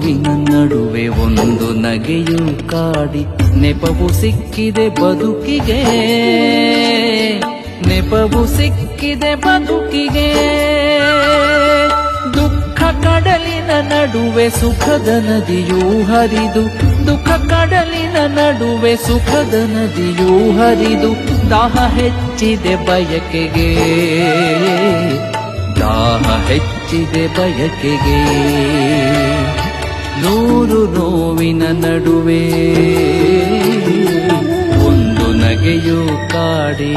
ನೋವಿನ ನಡುವೆ ಒಂದು ನಗೆಯು ಕಾಡಿ ನೆಪವು ಸಿಕ್ಕಿದೆ ಬದುಕಿಗೆ, ನೆಪವು ಸಿಕ್ಕಿದೆ ಬದುಕಿಗೆ. ದುಃಖ ಕಡಲಿನ ನಡುವೆ ಸುಖದ ನದಿಯೂ ಹರಿದು, ದುಃಖ ಕಡಲಿನ ನಡುವೆ ಸುಖದ ನದಿಯೂ ಹರಿದು, ದಾಹ ಹೆಚ್ಚಿದೆ ಬಯಕೆಗೆ, ದಾಹ ಹೆಚ್ಚಿದೆ ಬಯಕೆಗೆ. ನೂರು ನೋವಿನ ನಡುವೆ ಒಂದು ನಗೆಯು ಕಾಡಿ